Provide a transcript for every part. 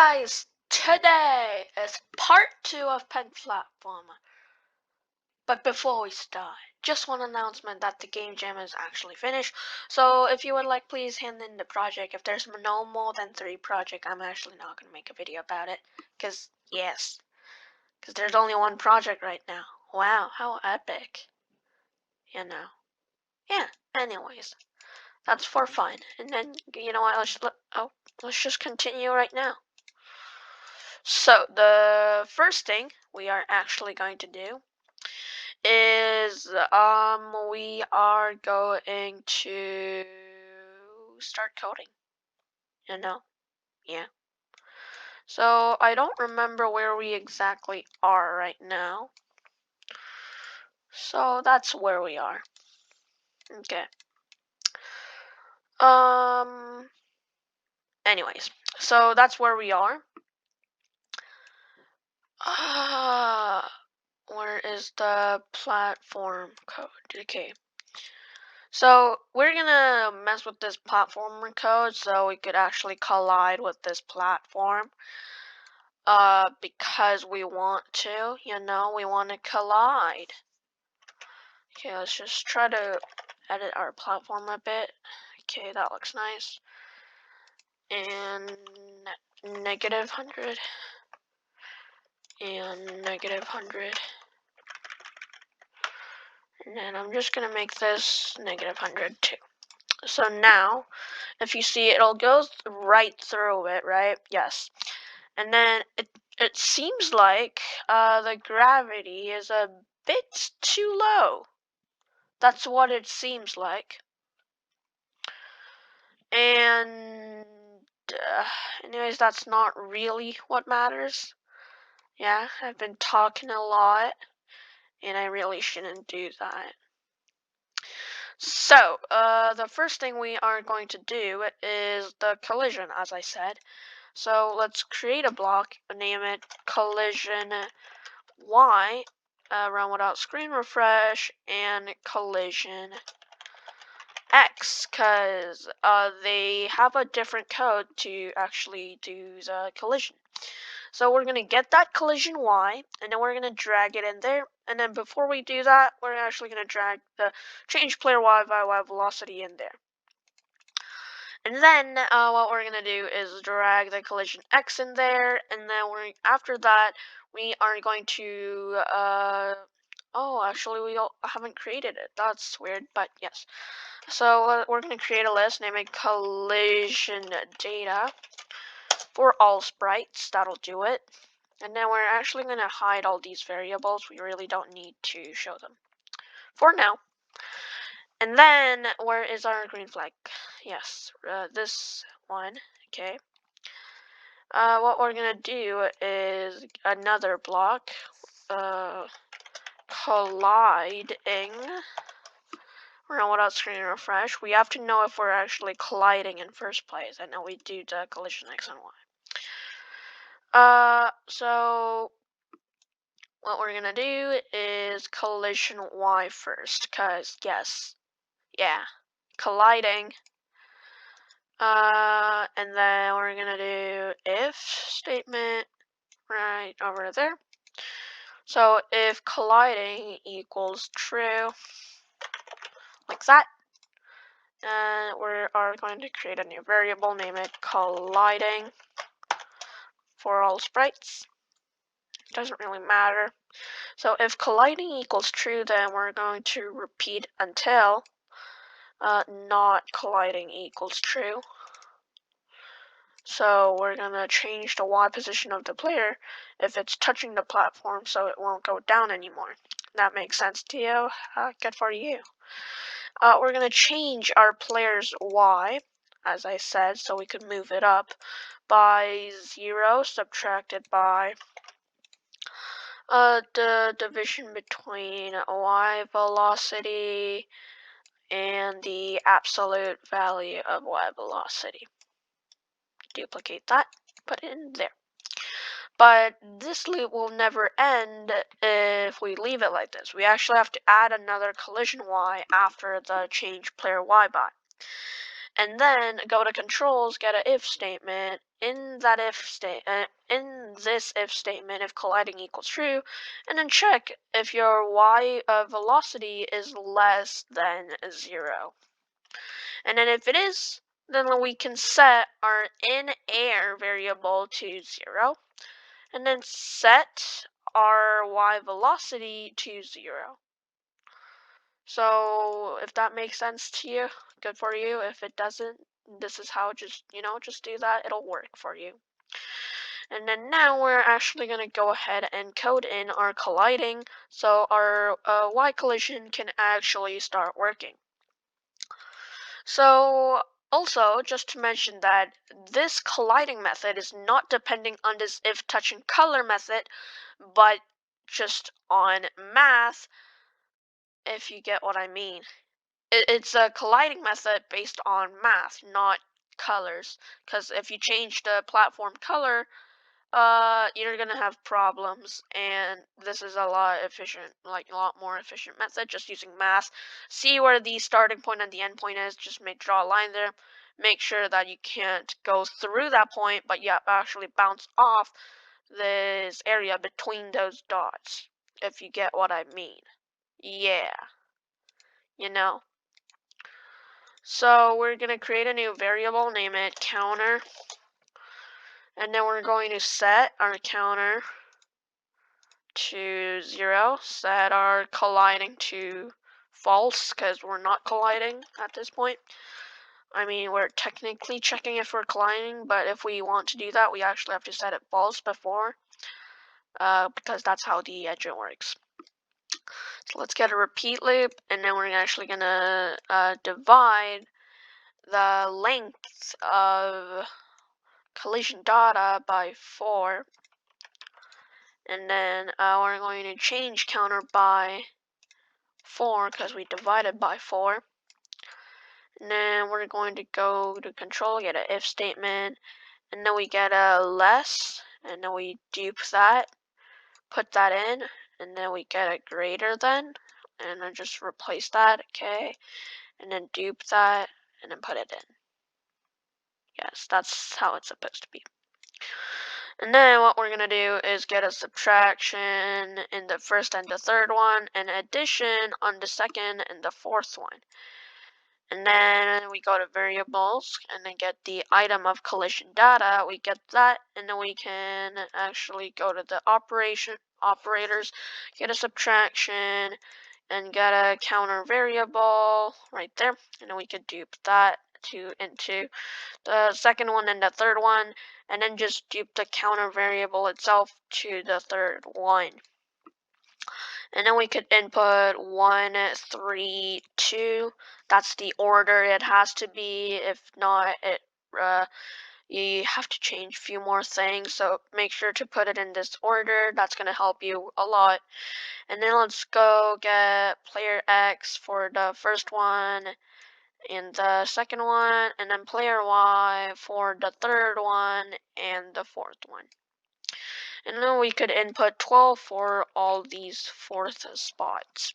guys, today is part 2 of Pen Platformer. But before we start, just one announcement that the game jam is actually finished. So if you would like, please hand in the project. If there's no more than 3 projects, I'm actually not going to make a video about it. Because there's only one project right now. Wow, how epic. You know. Yeah, anyways. That's for fun. And then, you know what, let's just continue right now. So the first thing we are actually going to do is we are going to start coding. Yeah. So I don't remember where we exactly are right now. So that's where we are. Okay. Anyways, so that's where we are. Where is the platform code? Okay. So we're gonna mess with this platformer code so we could actually collide with this platform. Because we want to, we want to collide. Okay, let's just try to edit our platform a bit. Okay, that looks nice. And -100. And -100. And then I'm just gonna make this -100 too. So now, if you see, it'll go right through it, right? Yes. And then it seems like the gravity is a bit too low. That's what it seems like. And anyways, that's not really what matters. Yeah, I've been talking a lot, and I really shouldn't do that. So, the first thing we are going to do is the collision, as I said. So let's create a block, name it collision Y, run without screen refresh, and collision X, because they have a different code to actually do the collision. So we're going to get that collision Y, and then we're going to drag it in there. And then before we do that, we're actually going to drag the change player Y by Y velocity in there. And then what we're going to do is drag the collision X in there. And then after that, we are going to... oh, actually, we haven't created it. That's weird, but yes. So we're going to create a list, name it collision data for all sprites. That'll do it. And then we're actually going to hide all these variables. We really don't need to show them for now. And then where is our green flag? Yes, this one. Okay. What we're going to do is another block, colliding. Run without screen refresh. We have to know if we're actually colliding in first place. I know we do the collision X and Y. So what we're gonna do is collision Y first, cause yes, yeah, colliding. And then we're gonna do if statement right over there. So if colliding equals true, like that. And we are going to create a new variable, name it colliding for all sprites. It doesn't really matter. So if colliding equals true, then we're going to repeat until not colliding equals true. So we're going to change the Y position of the player if it's touching the platform so it won't go down anymore. That makes sense to you? Good for you. We're going to change our player's Y, as I said, so we could move it up by 0 subtracted by the division between Y velocity and the absolute value of Y velocity. Duplicate that, put it in there. But this loop will never end if we leave it like this. We actually have to add another collision Y after the change player Y by. And then go to controls, get an if statement, in that in this if statement, if colliding equals true, and then check if your y velocity is less than 0. And then if it is, then we can set our in air variable to 0, and then set our y velocity to 0. So if that makes sense to you, good for you. If it doesn't, this is how just do that. It'll work for you. And then now we're actually going to go ahead and code in our colliding so our y collision can actually start working. So also, just to mention that this colliding method is not depending on this if touching color method, but just on math, if you get what I mean. It's a colliding method based on math, not colors. Because if you change the platform color, you're gonna have problems, and this is a lot efficient, like a lot more efficient method, just using math. See where the starting point and the end point is, just draw a line there. Make sure that you can't go through that point, but you actually bounce off this area between those dots, if you get what I mean. Yeah, you know. So we're gonna create a new variable, name it counter, and then we're going to set our counter to 0, set our colliding to false because we're not colliding at this point. I mean, we're technically checking if we're colliding, but if we want to do that, we actually have to set it false before, because that's how the engine works. So let's get a repeat loop, and then we're actually gonna divide the length of collision data by 4, and then we're going to change counter by 4 because we divided by 4. And then we're going to go to control, get an if statement, and then we get a less, and then we dupe that, put that in, and then we get a greater than, and then just replace that, okay, and then dupe that, and then put it in. Yes, that's how it's supposed to be. And then what we're going to do is get a subtraction in the first and the third one, and addition on the second and the fourth one. And then we go to variables and then get the item of collision data. We get that, and then we can actually go to the operators, get a subtraction, and get a counter variable right there. And then we could dupe that into the second one and the third one, and then just dupe the counter variable itself to the third one. And then we could input 1, 3, 2. That's the order it has to be. If not, you have to change a few more things. So make sure to put it in this order. That's going to help you a lot. And then let's go get player X for the first one and the second one, and then player Y for the third one and the fourth one. And then we could input 12 for all these fourth spots.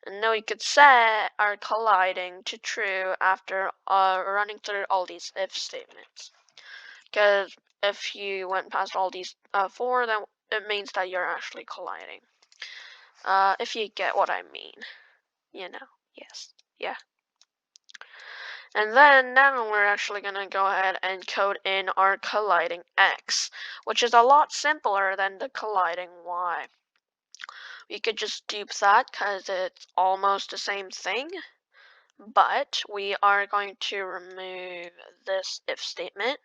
And then we could set our colliding to true after running through all these if statements. Because if you went past all these 4, then it means that you're actually colliding. If you get what I mean. Yes. Yeah. And then now we're actually going to go ahead and code in our colliding X, which is a lot simpler than the colliding Y. We could just dupe that because it's almost the same thing, but we are going to remove this if statement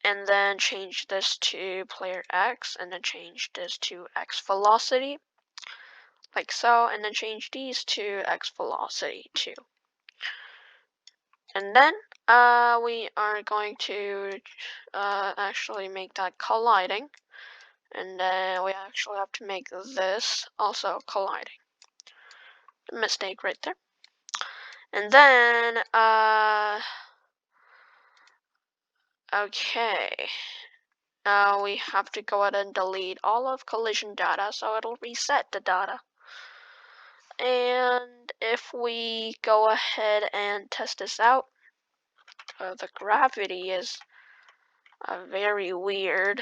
and then change this to player X and then change this to X velocity, like so, and then change these to X velocity too. And then we are going to actually make that colliding, and then we actually have to make this also colliding. Mistake right there. And then okay, now we have to go ahead and delete all of collision data so it'll reset the data. And if we go ahead and test this out, the gravity is Very weird.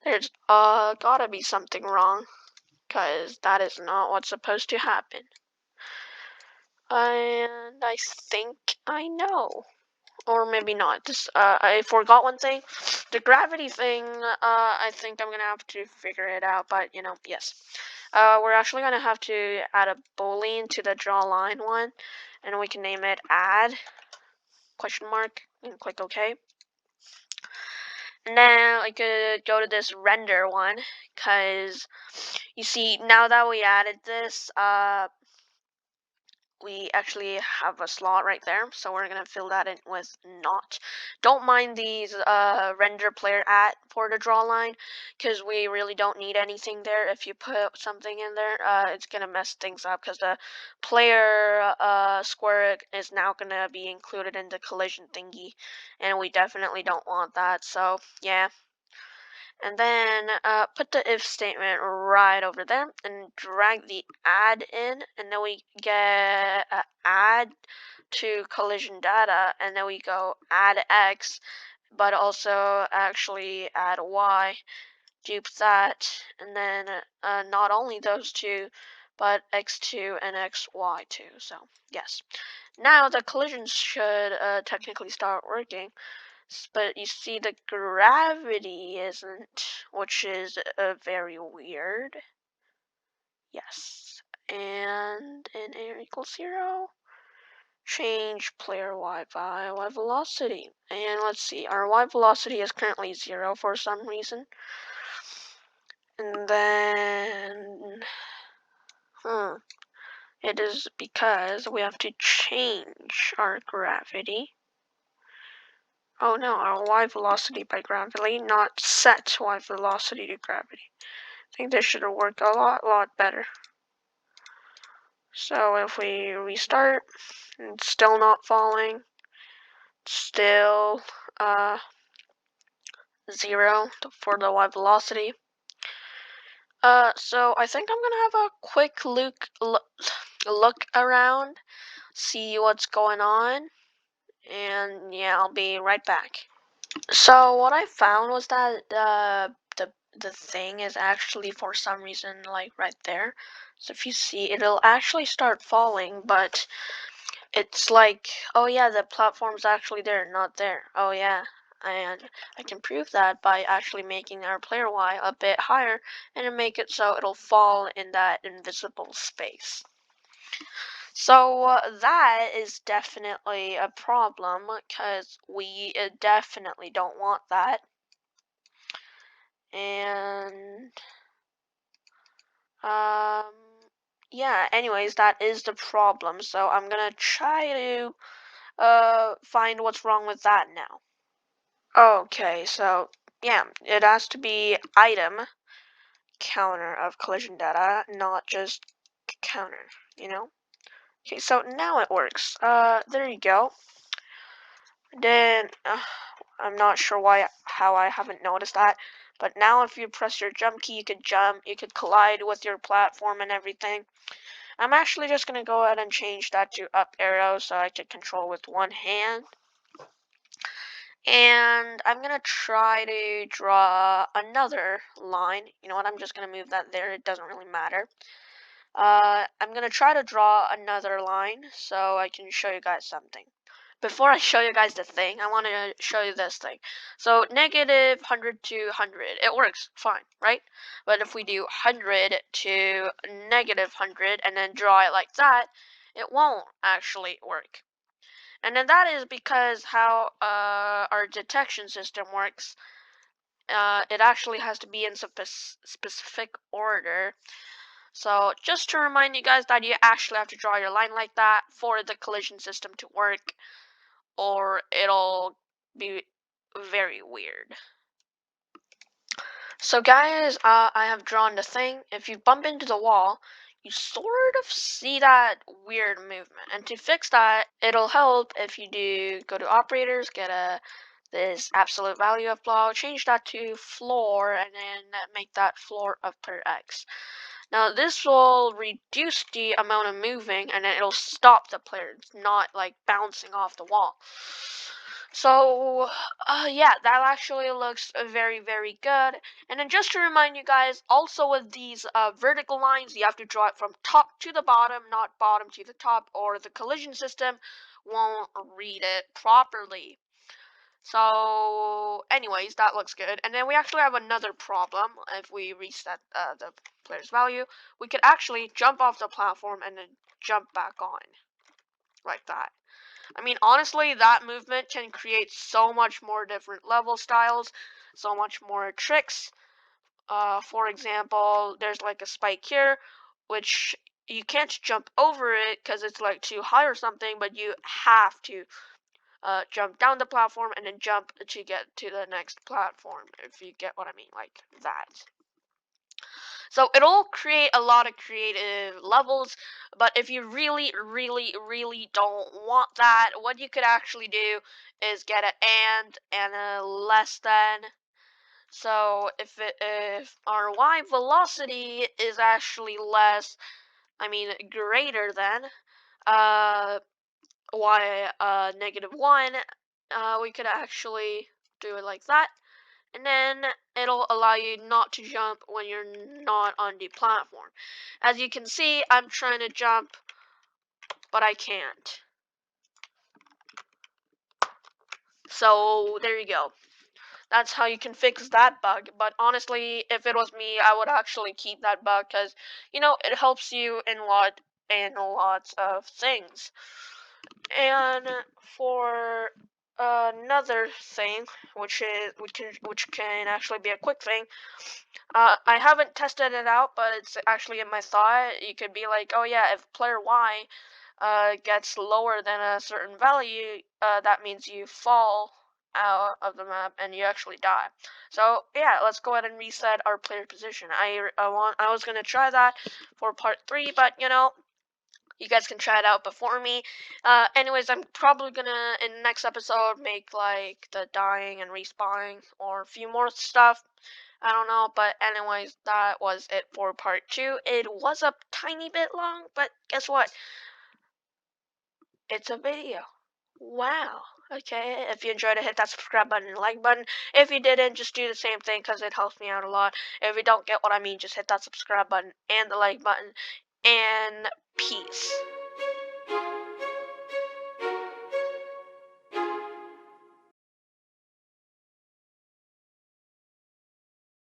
There's gotta be something wrong, because that is not what's supposed to happen. And I think I know. Or maybe not. This I forgot one thing. The gravity thing, I think I'm gonna have to figure it out, but you know, yes. We're actually gonna have to add a boolean to the draw line one, and we can name it add question mark and click OK. And then I could go to this render one, cause you see now that we added this, we actually have a slot right there, so we're gonna fill that in with not. Don't mind these render player at for the draw line, because we really don't need anything there. If you put something in there, it's gonna mess things up, because the player square is now gonna be included in the collision thingy, and we definitely don't want that. So yeah. And then put the if statement right over there and drag the add in, and then we get add to collision data, and then we go add x, but also actually add y, dupe that, and then not only those two, but x2 and xy2. So yes, now the collisions should technically start working. But you see the gravity isn't, which is very weird. Yes. And in air equals 0, change player y by y velocity. And let's see, our y velocity is currently 0 for some reason. And then, it is because we have to change our gravity. Oh no, our y velocity by gravity, not set y velocity to gravity. I think this should have worked a lot better. So if we restart, it's still not falling. Still 0 for the y velocity. So I think I'm gonna have a quick look around, see what's going on, and yeah, I'll be right back. So what I found was that the thing is actually for some reason like right there. So if you see, it'll actually start falling, but it's like, oh yeah, the platform's actually there, not there. Oh yeah, and I can prove that by actually making our player Y a bit higher and make it so it'll fall in that invisible space. So that is definitely a problem, because we definitely don't want that. And yeah, anyways, that is the problem. So I'm gonna try to find what's wrong with that now. Okay, so yeah, it has to be item counter of collision data, not just counter, you know? Okay, so now it works. There you go. Then I'm not sure how I haven't noticed that, but now if you press your jump key, you could jump, you could collide with your platform and everything. I'm actually just gonna go ahead and change that to up arrow so I can control with one hand. And I'm gonna try to draw another line. You know what? I'm just gonna move that there. It doesn't really matter. I'm gonna try to draw another line so I can show you guys something. Before I show you guys the thing, I want to show you this thing. So negative 100 to 100, it works fine, right? But if we do 100 to negative 100 and then draw it like that, it won't actually work. And then that is because how our detection system works. It actually has to be in specific order. So just to remind you guys that you actually have to draw your line like that for the collision system to work, or it'll be very weird. So guys, I have drawn the thing. If you bump into the wall, you sort of see that weird movement. And to fix that, it'll help if you do go to operators, get this absolute value of block, change that to floor, and then make that floor of per x. Now this will reduce the amount of moving, and then it'll stop the player. It's not like bouncing off the wall. So, yeah, that actually looks very, very good. And then just to remind you guys, also with these vertical lines, you have to draw it from top to the bottom, not bottom to the top, or the collision system won't read it properly. So, anyways, that looks good. And then we actually have another problem. If we reset the player's value, we could actually jump off the platform and then jump back on, like that. I mean, honestly, that movement can create so much more different level styles, so much more tricks. For example, there's like a spike here, which you can't jump over it because it's like too high or something, but you have to jump down the platform and then jump to get to the next platform, if you get what I mean, like that. So it'll create a lot of creative levels, but if you really, really, really don't want that, what you could actually do is get an and a less than. So if our y velocity is actually less, I mean greater than y -1, we could actually do it like that. And then it'll allow you not to jump when you're not on the platform. As you can see, I'm trying to jump, but I can't. So there you go. That's how you can fix that bug. But honestly, if it was me, I would actually keep that bug because, you know, it helps you in lots of things. And for another thing, which can actually be a quick thing, I haven't tested it out, but it's actually in my thought. You could be like, oh yeah, if player Y gets lower than a certain value, that means you fall out of the map and you actually die. So yeah, let's go ahead and reset our player position. I was gonna try that for part 3, but you know, you guys can try it out before me. Anyways, I'm probably gonna in the next episode make like the dying and respawning or a few more stuff. I don't know, but anyways, that was it for part 2. It was a tiny bit long, but guess what? It's a video. Wow. Okay, if you enjoyed it, hit that subscribe button and like button. If you didn't, just do the same thing because it helps me out a lot. If you don't get what I mean, just hit that subscribe button and the like button. And peace.